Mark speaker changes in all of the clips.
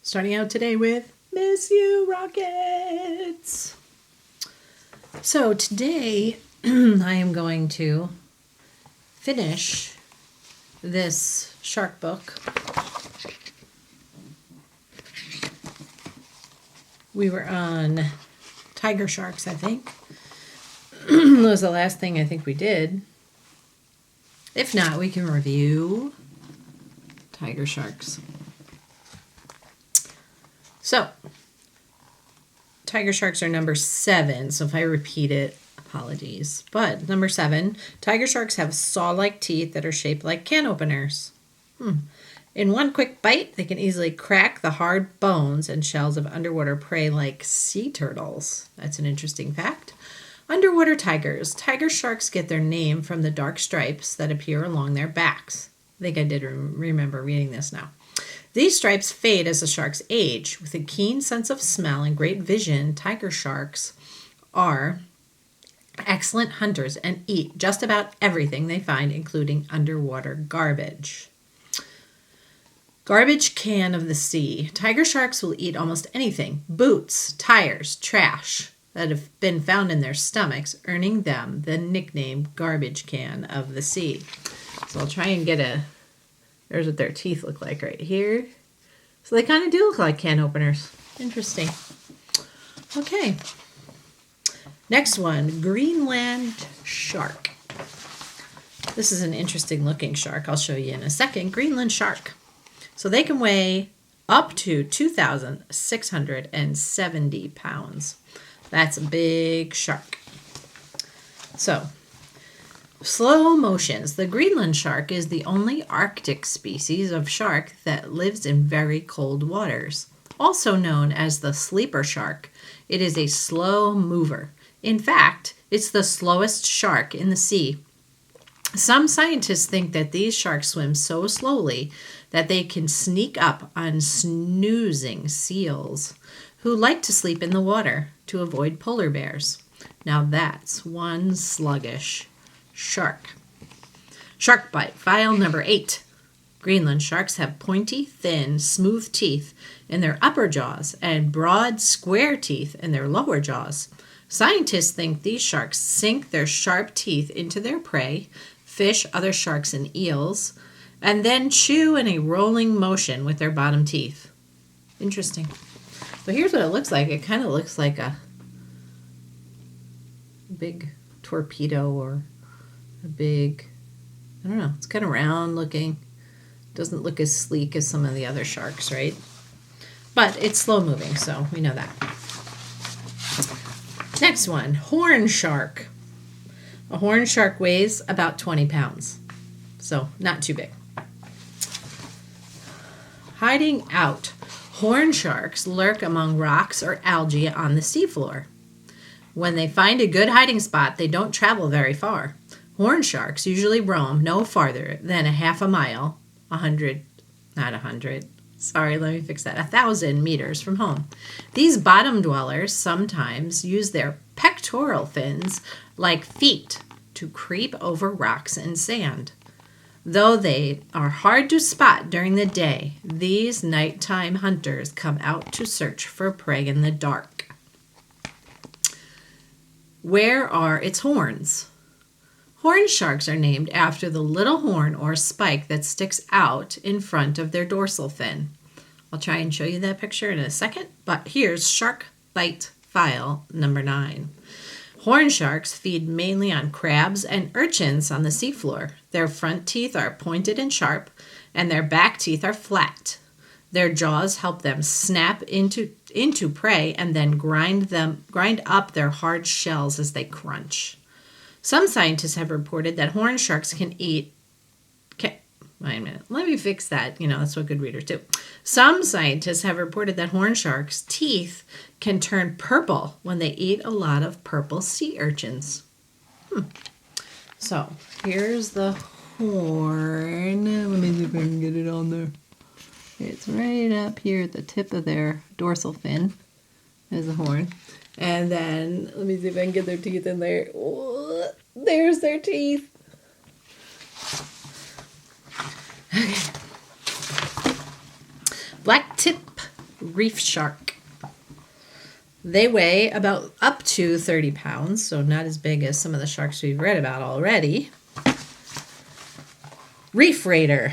Speaker 1: Starting out today with Miss You Rockets. So today I am going to finish this shark book. We were on tiger sharks, I think. That was the last thing I think we did. If not, we can review tiger sharks. So, tiger sharks are number 7. So if I repeat it, apologies. But number 7, tiger sharks have saw-like teeth that are shaped like can openers. In one quick bite, they can easily crack the hard bones and shells of underwater prey like sea turtles. That's an interesting fact. Underwater tigers. Tiger sharks get their name from the dark stripes that appear along their backs. I think I did remember reading this now. These stripes fade as the sharks age. With a keen sense of smell and great vision, tiger sharks are excellent hunters and eat just about everything they find, including underwater garbage. Garbage can of the sea. Tiger sharks will eat almost anything. Boots, tires, trash that have been found in their stomachs, earning them the nickname garbage can of the sea. So I'll try and get there's what their teeth look like right here. So they kind of do look like can openers. Interesting. Okay. Next one, Greenland Shark. This is an interesting looking shark. I'll show you in a second. Greenland Shark. So they can weigh up to 2,670 pounds. That's a big shark. So, slow motions. The Greenland shark is the only Arctic species of shark that lives in very cold waters. Also known as the sleeper shark, it is a slow mover. In fact, it's the slowest shark in the sea. Some scientists think that these sharks swim so slowly that they can sneak up on snoozing seals who like to sleep in the water to avoid polar bears. Now that's one sluggish shark. Shark bite, file number 8. Greenland sharks have pointy, thin, smooth teeth in their upper jaws and broad, square teeth in their lower jaws. Scientists think these sharks sink their sharp teeth into their prey, fish, other sharks, and eels, and then chew in a rolling motion with their bottom teeth. Interesting. So here's what it looks like. It kind of looks like a big torpedo or a big, I don't know, it's kind of round looking. Doesn't look as sleek as some of the other sharks, right? But it's slow moving, so we know that. Next one, horn shark. A horn shark weighs about 20 pounds, so not too big. Hiding out. Horn sharks lurk among rocks or algae on the seafloor. When they find a good hiding spot, they don't travel very far. Horn sharks usually roam no farther than a half a mile, 1,000 meters from home. These bottom dwellers sometimes use their pectoral fins like feet to creep over rocks and sand. Though they are hard to spot during the day, these nighttime hunters come out to search for prey in the dark. Where are its horns? Horn sharks are named after the little horn or spike that sticks out in front of their dorsal fin. I'll try and show you that picture in a second, but here's shark bite file number 9. Horn sharks feed mainly on crabs and urchins on the seafloor. Their front teeth are pointed and sharp, and their back teeth are flat. Their jaws help them snap into prey and then grind up their hard shells as they crunch. Some scientists have reported that horn sharks can eat... Wait a minute. Let me fix that. That's what good readers do. Some scientists have reported that horn sharks' teeth can turn purple when they eat a lot of purple sea urchins. So, here's the horn. Let me see if I can get it on there. It's right up here at the tip of their dorsal fin. There's the horn. And then, let me see if I can get their teeth in there. Oh, there's their teeth. Okay. Blacktip Reef Shark. They weigh about up to 30 pounds, so not as big as some of the sharks we've read about already. Reef Raider.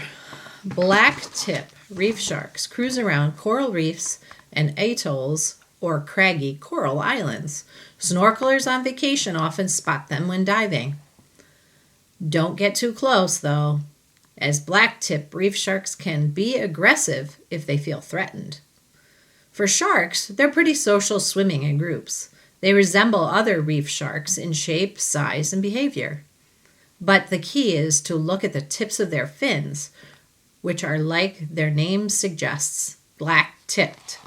Speaker 1: Blacktip reef sharks cruise around coral reefs and atolls or craggy coral islands. Snorkelers on vacation often spot them when diving. Don't get too close, though, as blacktip reef sharks can be aggressive if they feel threatened. For sharks, they're pretty social swimming in groups. They resemble other reef sharks in shape, size, and behavior. But the key is to look at the tips of their fins, which are like their name suggests, black-tipped.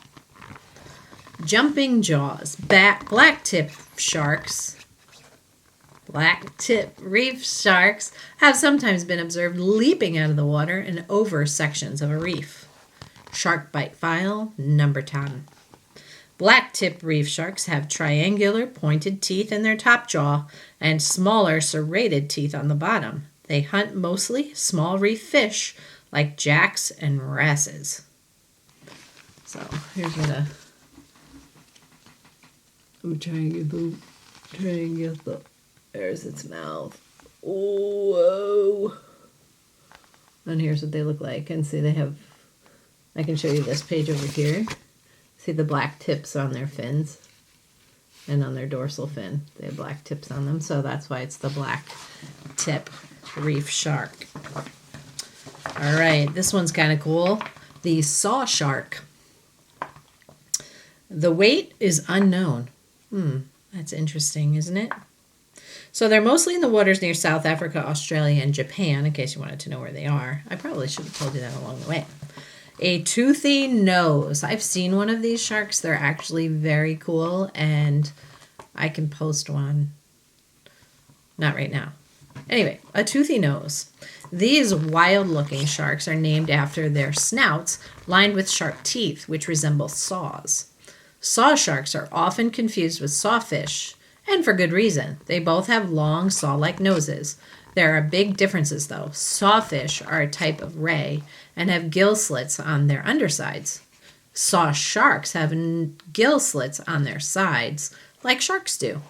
Speaker 1: Jumping jaws. Blacktip reef sharks have sometimes been observed leaping out of the water and over sections of a reef. Shark bite file number 10. Blacktip reef sharks have triangular pointed teeth in their top jaw and smaller serrated teeth on the bottom. They hunt mostly small reef fish like jacks and wrasses. So here's what I'm trying to get the, there's its mouth. Whoa. And here's what they look like. And see, they have, I can show you this page over here. See the black tips on their fins and on their dorsal fin. They have black tips on them, so that's why it's the black tip reef shark. All right, this one's kind of cool. The saw shark. The weight is unknown. That's interesting, isn't it? So they're mostly in the waters near South Africa, Australia, and Japan, in case you wanted to know where they are. I probably should have told you that along the way. A toothy nose. I've seen one of these sharks. They're actually very cool, and I can post one. Not right now. Anyway, a toothy nose. These wild-looking sharks are named after their snouts lined with sharp teeth, which resemble saws. Saw sharks are often confused with sawfish, and for good reason. They both have long saw-like noses. There are big differences, though. Sawfish are a type of ray and have gill slits on their undersides. Saw sharks have gill slits on their sides, like sharks do.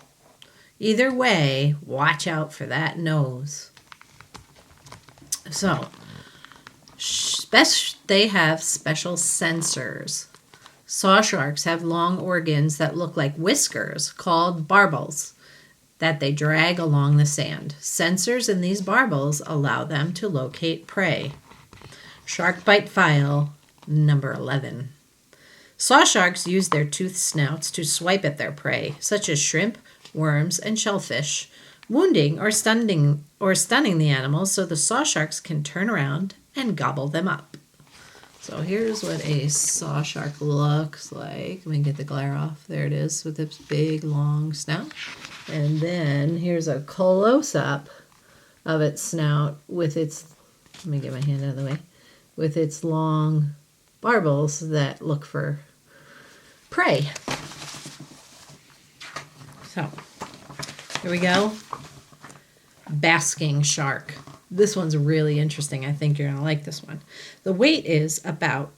Speaker 1: Either way, watch out for that nose. So, they have special sensors. Saw sharks have long organs that look like whiskers called barbels that they drag along the sand. Sensors in these barbels allow them to locate prey. Shark bite file number 11. Saw sharks use their toothed snouts to swipe at their prey, such as shrimp, worms, and shellfish, wounding or stunning the animals so the saw sharks can turn around and gobble them up. So here's what a saw shark looks like. Let me get the glare off. There it is with its big long snout. And then here's a close-up of its snout with its, let me get my hand out of the way, with its long barbels that look for prey. So here we go. Basking shark. This one's really interesting. I think you're going to like this one. The weight is about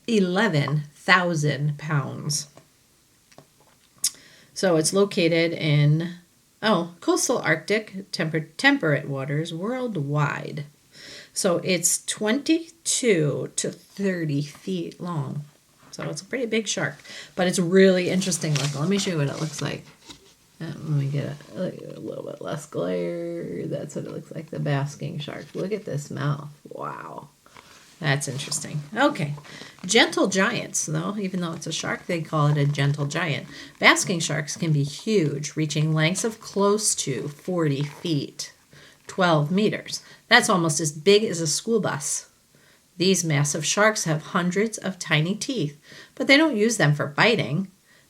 Speaker 1: 11,000 pounds. So it's located in, coastal Arctic temperate waters worldwide. So it's 22 to 30 feet long. So it's a pretty big shark, but it's really interesting looking. Let me show you what it looks like. Let me get a little bit less glare. That's what it looks like, the basking shark. Look at this mouth. Wow. That's interesting. Okay. Gentle giants, though. Even though it's a shark, they call it a gentle giant. Basking sharks can be huge, reaching lengths of close to 40 feet, 12 meters. That's almost as big as a school bus. These massive sharks have hundreds of tiny teeth, but they don't use them for biting.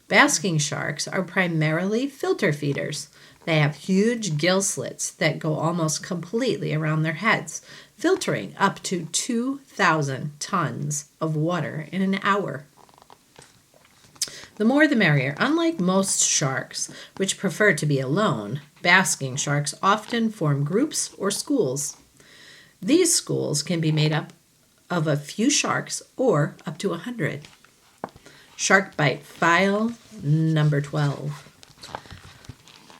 Speaker 1: Basking sharks are primarily filter feeders. They have huge gill slits that go almost completely around their heads, filtering up to 2,000 tons of water in an hour. The more the merrier. Unlike most sharks, which prefer to be alone, basking sharks often form groups or schools. These schools can be made up of a few sharks or up to 100. Shark bite file number 12.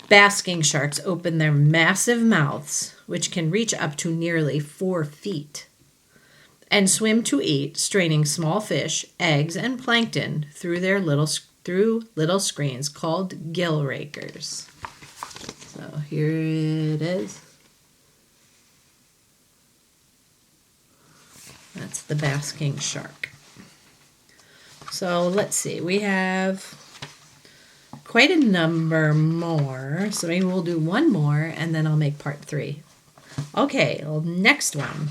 Speaker 1: Basking sharks open their massive mouths, which can reach up to nearly 4 feet, and swim to eat, straining small fish, eggs, and plankton through little screens called gill rakers. So here it is. That's the basking shark. So let's see, we have quite a number more, so maybe we'll do one more and then I'll make part 3. Okay, well, next one.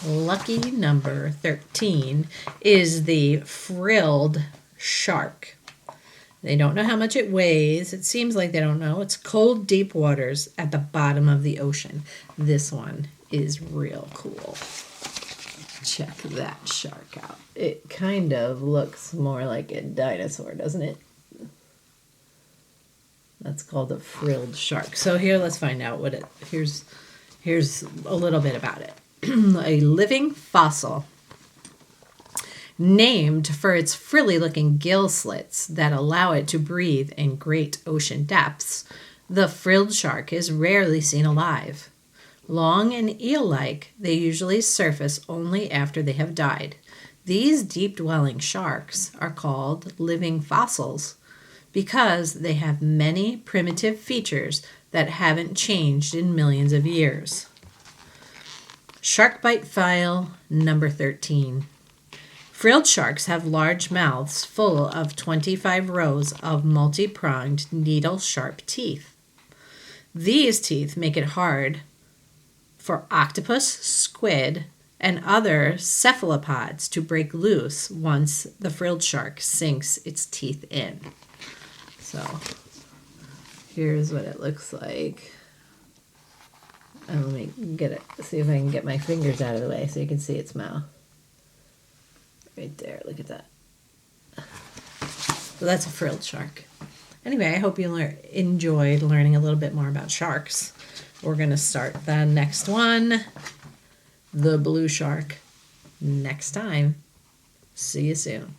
Speaker 1: Lucky number 13 is the frilled shark. They don't know how much it weighs. It seems like they don't know. It's cold, deep waters at the bottom of the ocean. This one is real cool. Check that shark out. It kind of looks more like a dinosaur, doesn't it? That's called a frilled shark. So here, let's find out what it. Here's a little bit about it. A living fossil named for its frilly-looking gill slits that allow it to breathe in great ocean depths. The frilled shark is rarely seen alive. Long and eel-like, they usually surface only after they have died. These deep-dwelling sharks are called living fossils because they have many primitive features that haven't changed in millions of years. Shark bite file number 13. Frilled sharks have large mouths full of 25 rows of multi-pronged needle-sharp teeth. These teeth make it hard for octopus, squid, and other cephalopods to break loose once the frilled shark sinks its teeth in. So here's what it looks like. And let me see if I can get my fingers out of the way so you can see its mouth. Right there, look at that. So that's a frilled shark. Anyway, I hope you enjoyed learning a little bit more about sharks. We're going to start the next one, the blue shark, next time. See you soon.